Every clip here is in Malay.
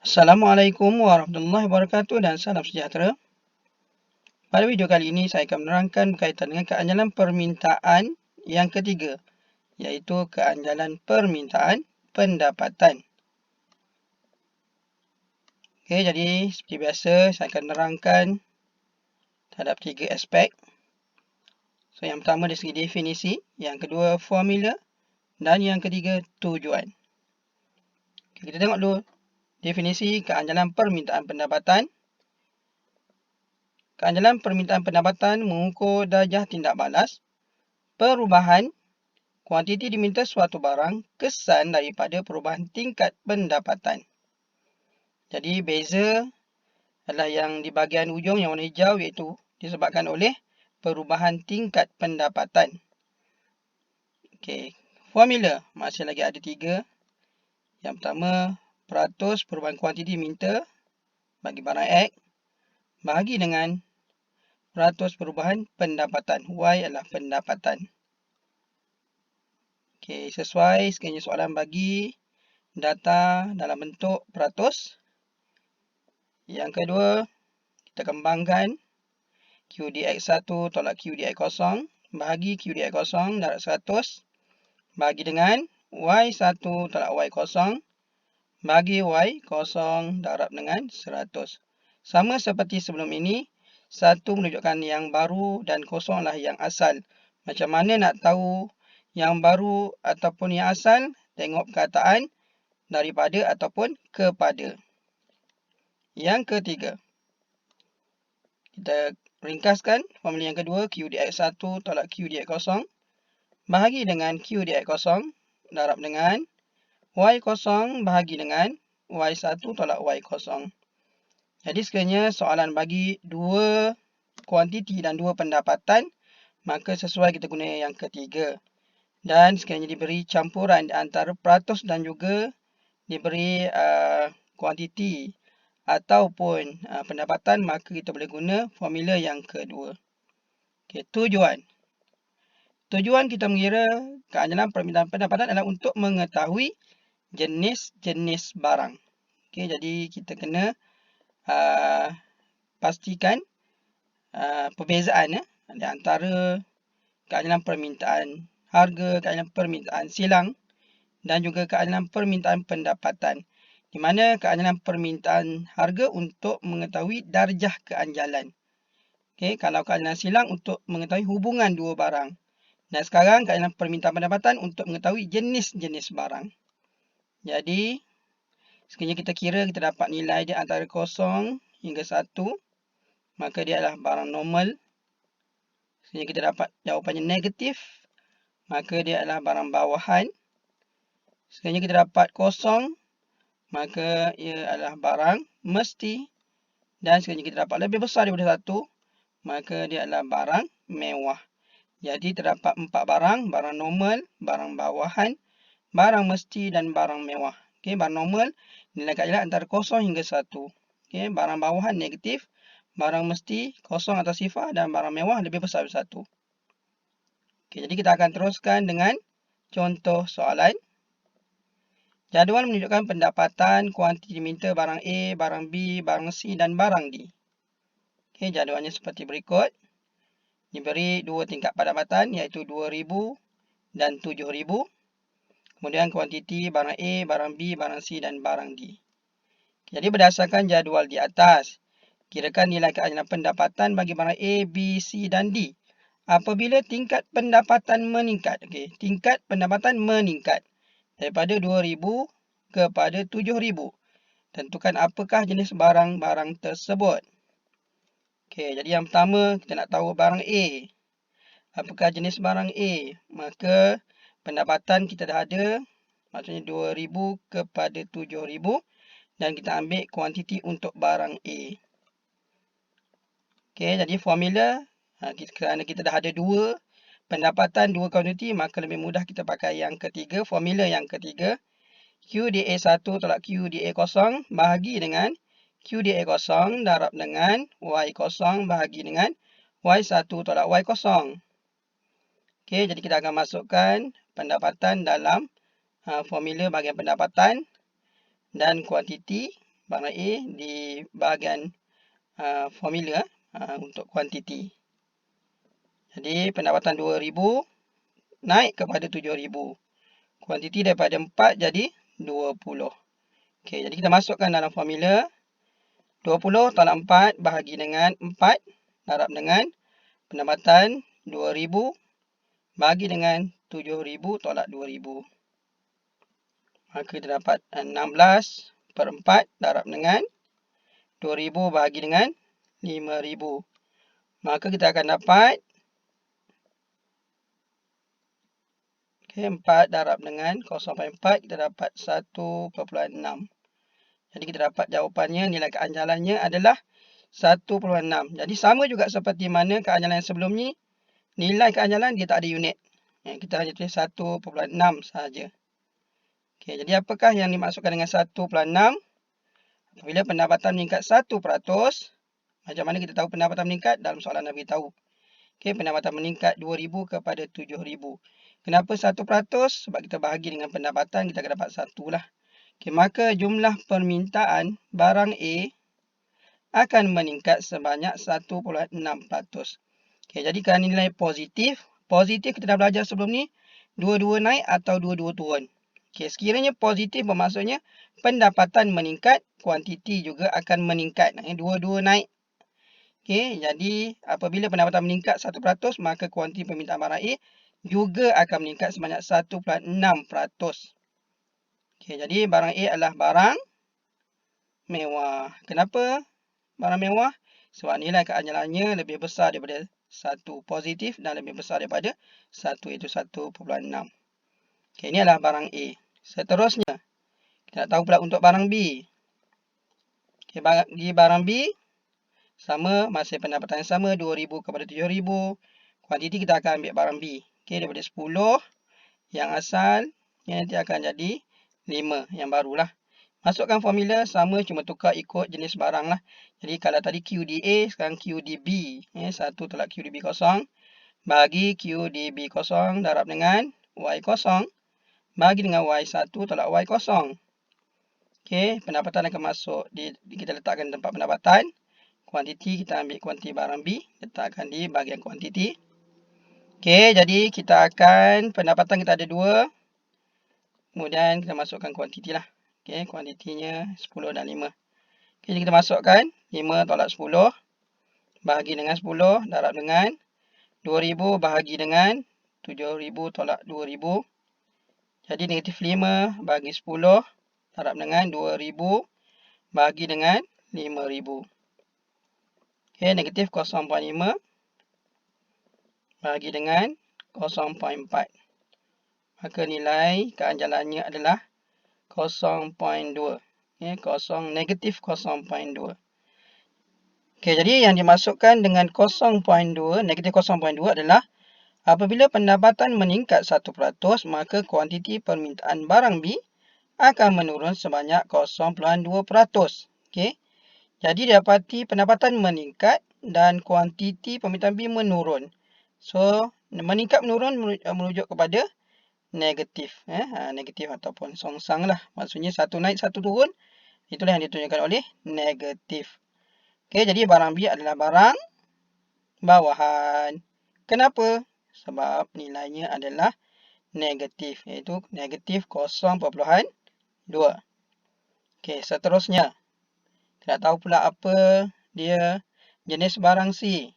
Assalamualaikum warahmatullahi wabarakatuh dan salam sejahtera. Pada video kali ini saya akan menerangkan berkaitan dengan keanjalan permintaan yang ketiga, iaitu keanjalan permintaan pendapatan. Okey, jadi seperti biasa saya akan menerangkan terhadap tiga aspek. So, yang pertama dari segi definisi, yang kedua formula dan yang ketiga tujuan. Okay, kita tengok dulu definisi keanjalan permintaan pendapatan. Keanjalan permintaan pendapatan mengukur darjah tindak balas perubahan kuantiti diminta suatu barang kesan daripada perubahan tingkat pendapatan. Jadi beza adalah yang di bahagian ujung yang warna hijau, iaitu disebabkan oleh perubahan tingkat pendapatan. Okey, formula masih lagi ada tiga. Yang pertama, peratus perubahan kuantiti diminta bagi barang X bahagi dengan peratus perubahan pendapatan. Y adalah pendapatan. Okey, sesuai sekiranya soalan bagi data dalam bentuk peratus. Yang kedua, kita kembangkan QDX1 tolak QDX0 bahagi QDX0 darab 100 bahagi dengan Y1 tolak Y0 bagi Y0 darab dengan 100. Sama seperti sebelum ini, 1 menunjukkan yang baru dan 0 adalah yang asal. Macam mana nak tahu yang baru ataupun yang asal? Tengok perkataan daripada ataupun kepada. Yang ketiga, kita ringkaskan formula yang kedua, QDX1 tolak QDX0 bahagi dengan QDX0 darab dengan Y0 bahagi dengan Y1 tolak Y0. Jadi sekiranya soalan bagi dua kuantiti dan dua pendapatan, maka sesuai kita guna yang ketiga. Dan sekiranya diberi campuran antara peratus dan juga diberi kuantiti ataupun pendapatan, maka kita boleh guna formula yang kedua. Okey, tujuan. Tujuan kita mengira keanjalan permintaan pendapatan adalah untuk mengetahui jenis-jenis barang. Okey, jadi kita kena pastikan perbezaan di antara keanjalan permintaan harga, keanjalan permintaan silang dan juga keanjalan permintaan pendapatan. Di mana keanjalan permintaan harga untuk mengetahui darjah keanjalan. Okey, kalau keanjalan silang untuk mengetahui hubungan dua barang. Dan sekarang keanjalan permintaan pendapatan untuk mengetahui jenis-jenis barang. Jadi, sekiranya kita kira, kita dapat nilai dia antara 0 hingga 1, maka dia adalah barang normal. Sekiranya kita dapat jawapannya negatif, maka dia adalah barang bawahan. Sekiranya kita dapat 0, maka ia adalah barang mesti. Dan sekiranya kita dapat lebih besar daripada 1, maka dia adalah barang mewah. Jadi terdapat 4 barang, barang normal, barang bawahan, barang mesti dan barang mewah. Okey, barang normal nilai keanjalan antara 0 hingga 1. Okey, barang bawahan negatif, barang mesti 0 atau sifar dan barang mewah lebih besar dari 1. Okey, jadi kita akan teruskan dengan contoh soalan. Jadual menunjukkan pendapatan kuantiti diminta barang A, barang B, barang C dan barang D. Okey, jadualnya seperti berikut. Diberi dua tingkat pendapatan iaitu 2,000 dan 7,000. Kemudian kuantiti barang A, barang B, barang C dan barang D. Jadi berdasarkan jadual di atas, kirakan nilai keanjalan pendapatan bagi barang A, B, C dan D. Apabila tingkat pendapatan meningkat. Okey, tingkat pendapatan meningkat daripada 2,000 kepada 7,000. Tentukan apakah jenis barang-barang tersebut. Okey, jadi yang pertama kita nak tahu barang A. Apakah jenis barang A? Maka pendapatan kita dah ada, maksudnya 2,000 kepada 7,000 dan kita ambil kuantiti untuk barang A. Okey, jadi formula kerana kita dah ada dua pendapatan, dua kuantiti, maka lebih mudah kita pakai yang ketiga, formula yang ketiga. QDA1 tolak QDA0 bahagi dengan QDA0 darab dengan Y0 bahagi dengan Y1 tolak Y0. Okey, jadi kita akan masukkan pendapatan dalam formula bahagian pendapatan dan kuantiti barang A di bahagian formula untuk kuantiti. Jadi pendapatan 2,000 naik kepada 7,000. Kuantiti daripada 4 jadi 20. Okey, jadi kita masukkan dalam formula 20 tolak 4 bahagi dengan 4 darab dengan pendapatan 2,000 bahagi dengan 7,000 tolak 2,000. Maka kita dapat 16/4 darab dengan 2,000 bahagi dengan 5,000. Maka kita akan dapat 4 darab dengan 0,4, kita dapat 1,6. Jadi kita dapat jawapannya, nilai keanjalannya adalah 1,6. Jadi sama juga seperti mana keanjalan yang sebelum ni, nilai keanjalan dia tak ada unit. Kita hanya tulis 1,6 sahaja. Okey, jadi apakah yang dimaksudkan dengan 1,6? Apabila pendapatan meningkat 1%, macam mana kita tahu pendapatan meningkat? Dalam soalan dah beritahu. Okey, pendapatan meningkat 2,000 kepada 7,000. Kenapa 1%? Sebab kita bahagi dengan pendapatan, kita akan dapat 1 lah. Okey, maka jumlah permintaan barang A akan meningkat sebanyak 1,6%. Okey, jadi kerana nilai positif, kita dah belajar sebelum ni, dua-dua naik atau dua-dua turun. Okey, sekiranya positif bermaksudnya pendapatan meningkat, kuantiti juga akan meningkat. Dua-dua naik. Okey, jadi apabila pendapatan meningkat 1%, maka kuantiti permintaan barang A juga akan meningkat sebanyak 1,6%. Okey, jadi barang A adalah barang mewah. Kenapa barang mewah? Sebab nilai keanjalannya lebih besar daripada 1, positif dan lebih besar daripada 1, iaitu 1,6. Okey, ini adalah barang A. Seterusnya, kita nak tahu pula untuk barang B. Okey, bagi barang B, sama, masih pendapatan yang sama, 2,000 kepada 7,000. Kuantiti kita akan ambil barang B. Okey, daripada 10 yang asal, nanti akan jadi 5 yang barulah. Masukkan formula sama, cuma tukar ikut jenis barang lah. Jadi kalau tadi QDA, sekarang QDB. 1 tolak QDB kosong. Bagi QDB kosong darab dengan Y kosong. Bagi dengan Y1 tolak Y kosong. Okey, pendapatan akan masuk. Kita letakkan tempat pendapatan. Kuantiti, kita ambil kuantiti barang B. Letakkan di bahagian kuantiti. Okey, jadi kita akan, pendapatan kita ada 2. Kemudian kita masukkan kuantiti lah. Okey, kuantitinya 10 dan 5. Okey, jadi kita masukkan 5 tolak 10. Bahagi dengan 10 darab dengan 2,000 bahagi dengan 7,000 tolak 2,000. Jadi negatif 5 bahagi 10 darab dengan 2,000 bahagi dengan 5,000. Okey, negatif 0,5 bahagi dengan 0,4. Maka nilai keanjalannya adalah 0,2. Negatif 0,2. Okey, jadi yang dimasukkan dengan 0,2, negatif 0,2 adalah apabila pendapatan meningkat 1%, maka kuantiti permintaan barang B akan menurun sebanyak 0,2%. Okey. Jadi dapati pendapatan meningkat dan kuantiti permintaan B menurun. So, meningkat menurun merujuk kepada negatif. Negatif ataupun songsang lah. Maksudnya satu naik, satu turun. Itulah yang ditunjukkan oleh negatif. Okey, jadi barang B adalah barang bawahan. Kenapa? Sebab nilainya adalah negatif, iaitu negatif 0,2. Okey, seterusnya. Kita nak tahu pula apa dia jenis barang C.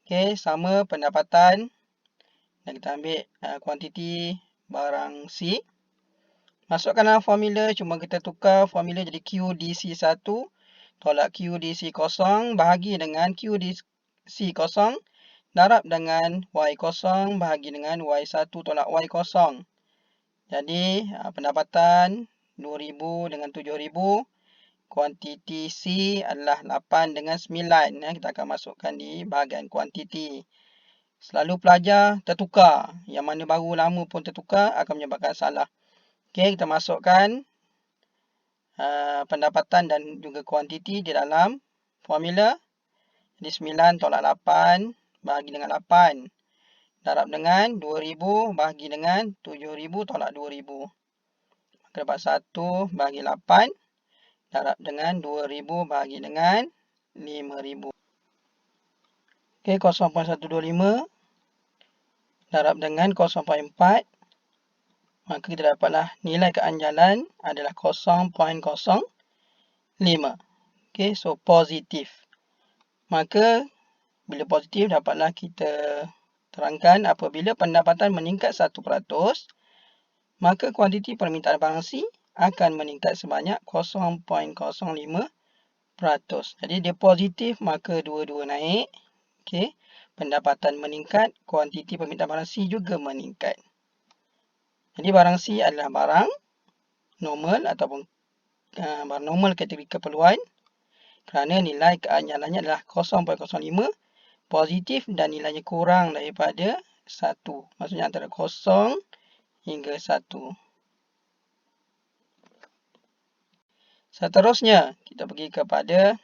Okey, sama pendapatan. Dan kita ambil kuantiti barang C. Masukkan dalam formula, cuma kita tukar formula jadi QDC1 tolak QDC kosong bahagi dengan QDC kosong darab dengan Y kosong bahagi dengan Y1 tolak Y kosong. Jadi pendapatan 2,000 dengan 7,000. Kuantiti C adalah 8 dengan 9. Kita akan masukkan di bahagian kuantiti. Selalu pelajar tertukar. Yang mana baru lama pun tertukar akan menyebabkan salah. Okey, kita masukkan pendapatan dan juga kuantiti di dalam formula. Jadi 9 tolak 8 bahagi dengan 8. Darab dengan 2,000 bahagi dengan 7,000 tolak 2,000. Maka dapat 1 bahagi 8. darab dengan 2000 bahagi dengan 5000. Okey, 0.125 darab dengan 0.4. Maka kita dapatlah nilai keanjalan adalah 0.05. Okey, so positif. Maka bila positif dapatlah kita terangkan apabila pendapatan meningkat 1%, maka kuantiti permintaan barang C akan meningkat sebanyak 0.05%. Jadi dia positif maka dua-dua naik. Okey, pendapatan meningkat, kuantiti permintaan barang C juga meningkat. Jadi barang C adalah barang normal ataupun barang normal kategori keperluan kerana nilai keanjalannya adalah 0.05 positif dan nilainya kurang daripada 1. Maksudnya antara 0 hingga 1. Seterusnya, kita pergi kepada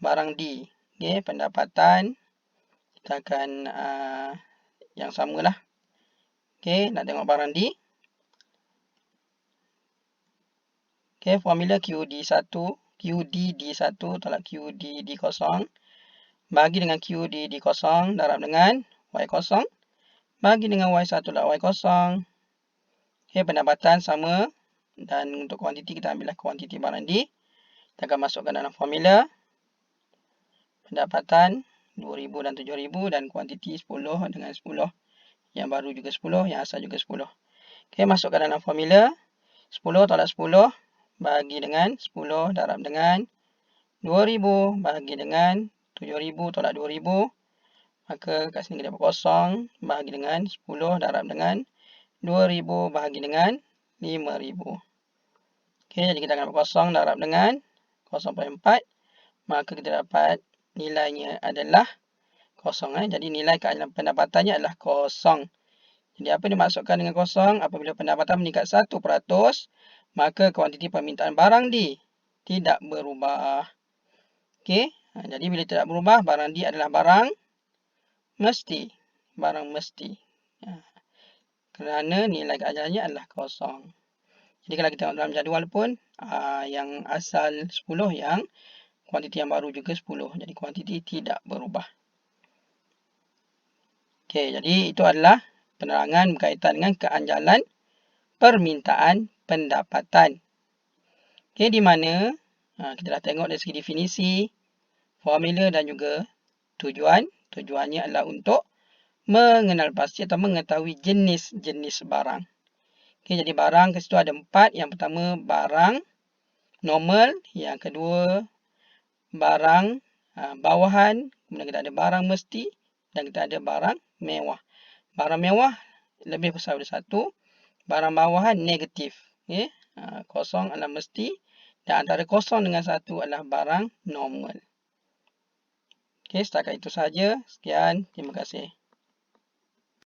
barang D. Okay, pendapatan. Kita akan yang samalah. Okay, nak tengok barang D. Okay, formula QD1. QD-D1 tolak QD-D0 bagi dengan QD-D0 darab dengan Y0 bagi dengan Y1 tolak Y0. Okay, pendapatan sama dan untuk kuantiti kita ambillah kuantiti barang D. Kita akan masukkan dalam formula. Pendapatan 2000 dan 7000 dan kuantiti 10 dengan 10. Yang baru juga 10, yang asal juga 10. Okay, masukkan dalam formula. 10 tolak 10 bagi dengan 10 darab dengan 2000 bagi dengan 7000 tolak 2000. Maka kat sini kita dapat 0 bagi dengan 10 darab dengan 2000 bagi dengan 5000. Okey, jadi kita akan dapat 0 darab dengan 0.4. Maka kita dapat nilainya adalah 0. Jadi nilai keanjalan pendapatannya adalah 0. Jadi apa dimaksudkan dengan 0? Apabila pendapatan meningkat 1%, maka kuantiti permintaan barang D tidak berubah. Okey, jadi bila tidak berubah, barang D adalah barang mesti. Barang mesti. Kerana nilai keanjalannya adalah 0. Jadi kalau kita tengok dalam jadual pun, yang asal 10, yang kuantiti yang baru juga 10. Jadi kuantiti tidak berubah. Okey, jadi itu adalah penerangan berkaitan dengan keanjalan permintaan pendapatan. Okey, di mana kita dah tengok dari segi definisi, formula dan juga tujuan. Tujuannya adalah untuk mengenal pasti atau mengetahui jenis-jenis barang. Okey, jadi barang ke situ ada 4. Yang pertama barang normal, yang kedua barang bawahan, kemudian kita ada barang mesti dan kita ada barang mewah. Barang mewah lebih besar dari 1. Barang bawahan negatif. Okay? 0 adalah mesti dan antara 0 dengan 1 adalah barang normal. Okay, setakat itu sahaja. Sekian. Terima kasih.